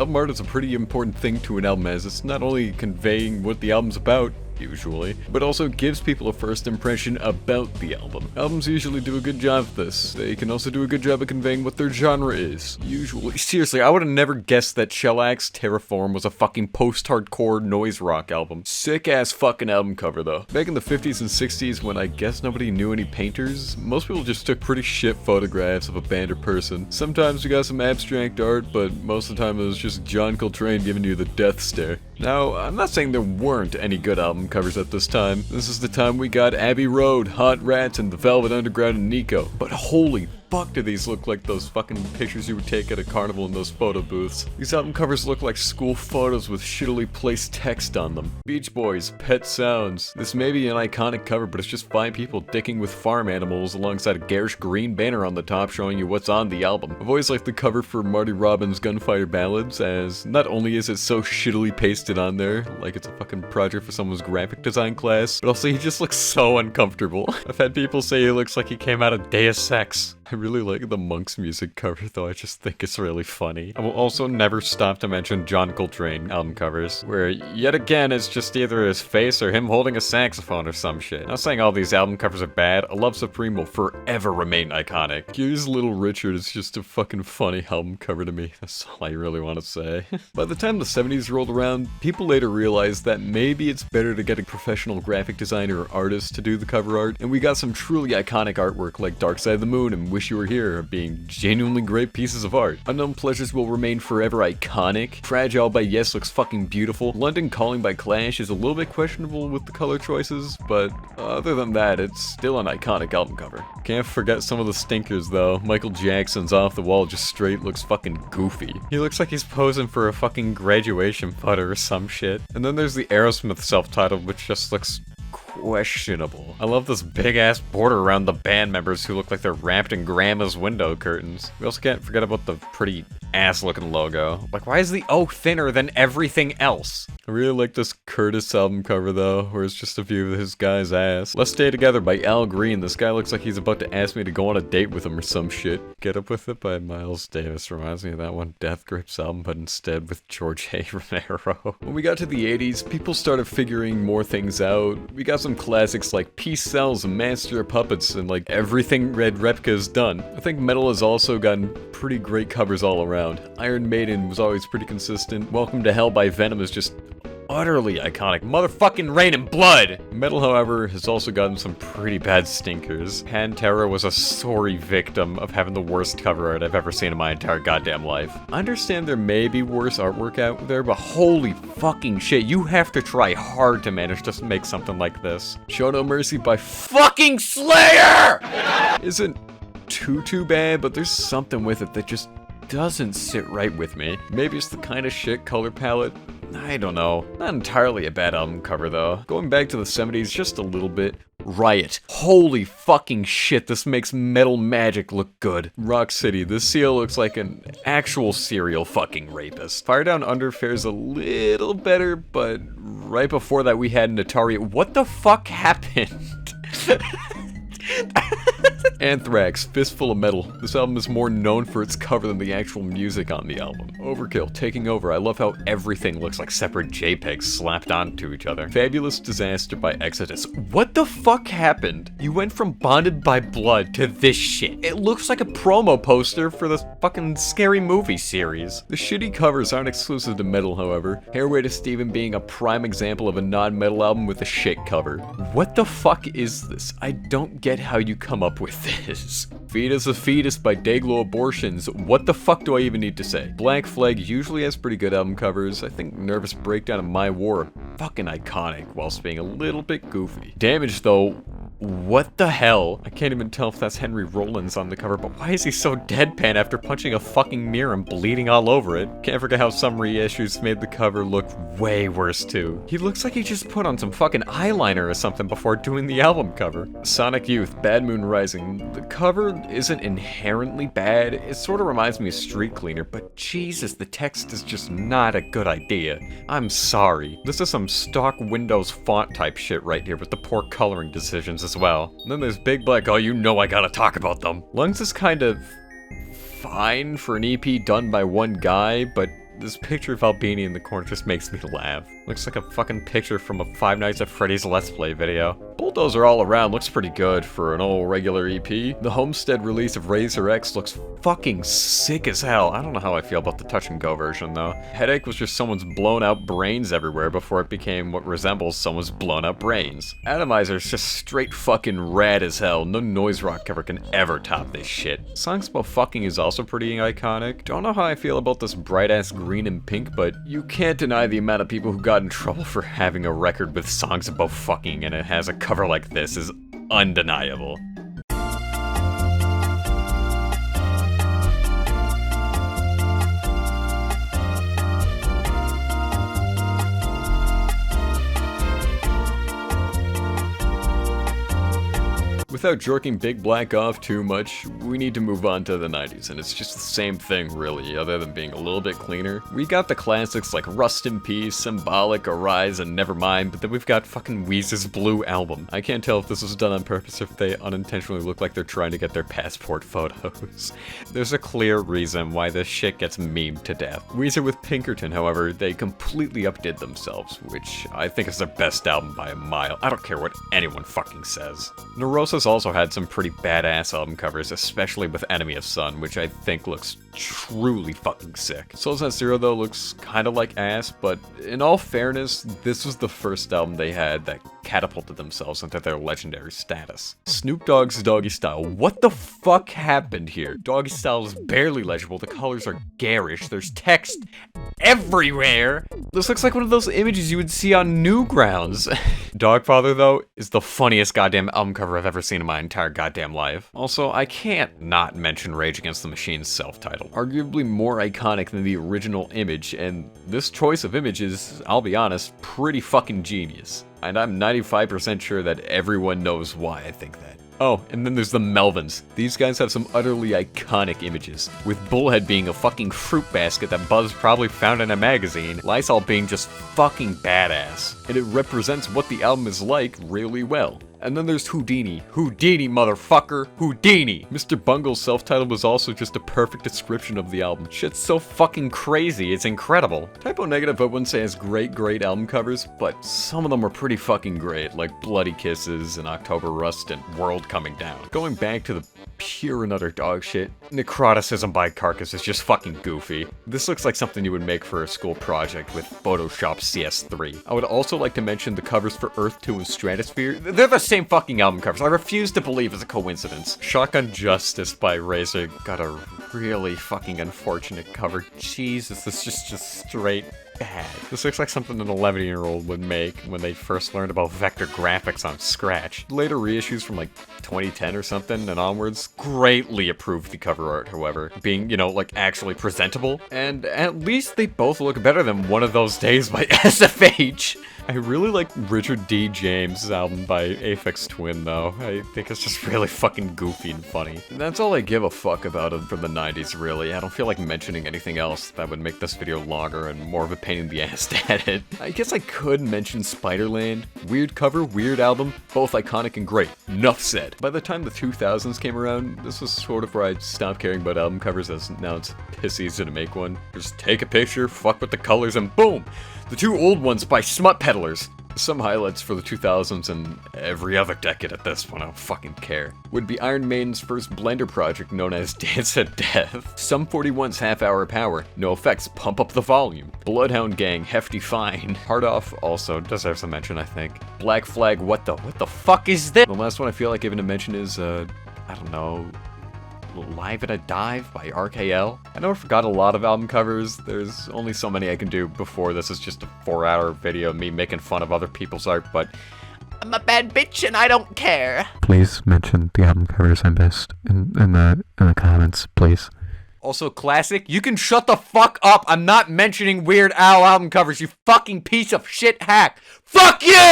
Album art is a pretty important thing to an album, as it's not only conveying what the album's about, usually, but also gives people a first impression about the album. Albums usually do a good job of this. They can also do a good job of conveying what their genre is, usually. Seriously, I would have never guessed that Shellax Terraform was a fucking post-hardcore noise rock album. Sick-ass fucking album cover, though. Back in the 50s and 60s, when I guess nobody knew any painters, most people just took pretty shit photographs of a band or person. Sometimes we got some abstract art, but most of the time it was just John Coltrane giving you the death stare. Now, I'm not saying there weren't any good album covers at this time. This is the time we got Abbey Road, Hot Rats, and The Velvet Underground and Nico. But holy fuck do these look like those fucking pictures you would take at a carnival in those photo booths. These album covers look like school photos with shittily placed text on them. Beach Boys, Pet Sounds. This may be an iconic cover, but it's just 5 people dicking with farm animals alongside a garish green banner on the top showing you what's on the album. I've always liked the cover for Marty Robbins' Gunfighter Ballads, as not only is it so shittily pasted on there, like it's a fucking project for someone's graphic design class, but also he just looks so uncomfortable. I've had people say he looks like he came out of Deus Ex. I really like the Monks music cover, though. I just think it's really funny. I will also never stop to mention John Coltrane album covers, where yet again it's just either his face or him holding a saxophone or some shit. Not saying all these album covers are bad. A Love Supreme will forever remain iconic. Here's Little Richard is just a fucking funny album cover to me. That's all I really want to say. By the time the 70s rolled around, people later realized that maybe it's better to get a professional graphic designer or artist to do the cover art, and we got some truly iconic artwork like Dark Side of the Moon and Wish You Were Here being genuinely great pieces of art. Unknown Pleasures will remain forever iconic. Fragile by Yes looks fucking beautiful. London Calling by Clash is a little bit questionable with the color choices, but other than that, it's still an iconic album cover. Can't forget some of the stinkers though. Michael Jackson's Off the Wall just straight looks fucking goofy. He looks like he's posing for a fucking graduation photo or some shit. And then there's the Aerosmith self-titled, which just looks questionable. I love this big ass border around the band members who look like they're wrapped in grandma's window curtains. We also can't forget about the pretty ass looking logo. Like, why is the O thinner than everything else? I really like this Curtis album cover though, where it's just a view of his guy's ass. Let's Stay Together by Al Green. This guy looks like he's about to ask me to go on a date with him or some shit. Get Up With It by Miles Davis reminds me of that one Death Grips album, but instead with George A. Romero. When we got to the 80s, people started figuring more things out. We got some classics like Peace Sells and Master of Puppets and like everything Red Repka's done. I think metal has also gotten pretty great covers all around. Iron Maiden was always pretty consistent. Welcome to Hell by Venom is just utterly iconic. Motherfucking Rain and Blood! Metal, however, has also gotten some pretty bad stinkers. Pantera was a sorry victim of having the worst cover art I've ever seen in my entire goddamn life. I understand there may be worse artwork out there, but holy fucking shit, you have to try hard to manage to make something like this. Show No Mercy by fucking Slayer! Isn't too bad, but there's something with it that just doesn't sit right with me. Maybe it's the kind of shit color palette. I don't know. Not entirely a bad album cover though. Going back to the 70s just a little bit. Riot. Holy fucking shit, this makes metal magic look good. Rock City. This seal looks like an actual serial fucking rapist. Fire Down Under fares a little better, but right before that we had an Atari. What the fuck happened? Anthrax, Fistful of Metal. This album is more known for its cover than the actual music on the album. Overkill, Taking Over. I love how everything looks like separate JPEGs slapped onto each other. Fabulous Disaster by Exodus. What the fuck happened? You went from Bonded by Blood to this shit. It looks like a promo poster for this fucking scary movie series. The shitty covers aren't exclusive to metal, however. Hairway to Steven being a prime example of a non-metal album with a shit cover. What the fuck is this? I don't get how you come up with this. Fetus a Fetus by Dayglow Abortions. What the fuck do I even need to say? Black Flag usually has pretty good album covers. I think Nervous Breakdown and My War are fucking iconic, whilst being a little bit goofy. Damage though, what the hell? I can't even tell if that's Henry Rollins on the cover, but why is he so deadpan after punching a fucking mirror and bleeding all over it? Can't forget how some reissues made the cover look way worse too. He looks like he just put on some fucking eyeliner or something before doing the album cover. Sonic Youth, Bad Moon Rising. The cover isn't inherently bad. It sort of reminds me of Street Cleaner, but Jesus, the text is just not a good idea. I'm sorry. This is some stock Windows font type shit right here with the poor coloring decisions as well. And then there's Big Black, oh you know I gotta talk about them. Lungs is kind of fine for an EP done by one guy, but This picture of Albini in the corner just makes me laugh. Looks like a fucking picture from a Five Nights at Freddy's Let's Play video. Bulldozer all around looks pretty good for an old regular EP. The Homestead release of Razor X looks fucking sick as hell. I don't know how I feel about the touch and go version though. Headache was just someone's blown out brains everywhere before it became what resembles someone's blown out brains. Atomizer's just straight fucking rad as hell. No noise rock cover can ever top this shit. Songs about fucking is also pretty iconic. Don't know how I feel about this bright ass green and pink, but you can't deny the amount of people who got in trouble for having a record with songs about fucking and it has a cover like this is undeniable. Without jerking Big Black off too much, we need to move on to the 90s, and it's just the same thing really, other than being a little bit cleaner. We got the classics like Rust in Peace, Symbolic, Arise, and Nevermind, but then we've got fucking Weeze's Blue Album. I can't tell if this was done on purpose or if they unintentionally look like they're trying to get their passport photos. There's a clear reason why this shit gets memed to death. Weezer with Pinkerton, however, they completely updid themselves, which I think is their best album by a mile. I don't care what anyone fucking says. Neurosis also had some pretty badass album covers, especially with Enemy of Sun, which I think looks truly fucking sick. Souls at Zero though looks kinda like ass, but in all fairness, this was the first album they had that catapulted themselves into their legendary status. Snoop Dogg's Doggy Style. What the fuck happened here? Doggy Style is barely legible, the colors are garish, there's text everywhere! This looks like one of those images you would see on Newgrounds. Dogfather, though, is the funniest goddamn album cover I've ever seen in my entire goddamn life. Also, I can't not mention Rage Against the Machine's self-titled. Arguably more iconic than the original image, and this choice of image is, I'll be honest, pretty fucking genius. And I'm 95% sure that everyone knows why I think that. Oh, and then there's the Melvins. These guys have some utterly iconic images, with Bullhead being a fucking fruit basket that Buzz probably found in a magazine, Lysol being just fucking badass. And it represents what the album is like really well. And then there's Houdini. Houdini, motherfucker! Houdini! Mr. Bungle's self-titled was also just a perfect description of the album. Shit's so fucking crazy, it's incredible. Typo Negative I wouldn't say has great album covers, but some of them are pretty fucking great, like Bloody Kisses and October Rust and World Coming Down. Going back to the pure and utter dog shit, Necroticism by Carcass is just fucking goofy. This looks like something you would make for a school project with Photoshop CS3. I would also like to mention the covers for Earth 2 and Stratosphere. They're the same fucking album covers. I refuse to believe it's a coincidence. Shotgun Justice by Razor got a really fucking unfortunate cover. Jesus, this is just straight bad. This looks like something an 11-year-old would make when they first learned about vector graphics on Scratch. Later reissues from like 2010 or something and onwards greatly improved the cover art, however, being, you know, like actually presentable. And at least they both look better than One of Those Days by SFH. I really like Richard D. James' album by Aphex Twin, though. I think it's just really fucking goofy and funny. And that's all I give a fuck about it from the 90s, really. I don't feel like mentioning anything else that would make this video longer and more of a pain in the ass to edit. I guess I could mention Spiderland. Weird cover, weird album, both iconic and great. Enough said. By the time the 2000s came around, this was sort of where I stopped caring about album covers, as now it's piss easy to make one. Just take a picture, fuck with the colors, and boom! The two old ones by Smut Peddlers. Some highlights for the 2000s and every other decade at this point, I don't fucking care. Would be Iron Maiden's first Blender project known as Dance at Death. Sum 41's Half Hour Power. No Effects, Pump Up the Volume. Bloodhound Gang, Hefty Fine. Hard Off also deserves a mention, I think. Black Flag, what the fuck is this? The last one I feel like giving a mention is, I don't know, Live at a Dive by RKL. I know I forgot a lot of album covers. There's only so many I can do before this is just a 4-hour video of me making fun of other people's art, but I'm a bad bitch and I don't care. Please mention the album covers I missed in the comments, please. Also, classic, you can shut the fuck up. I'm not mentioning Weird Al album covers, you fucking piece of shit hack. Fuck you!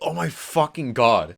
Oh my fucking god.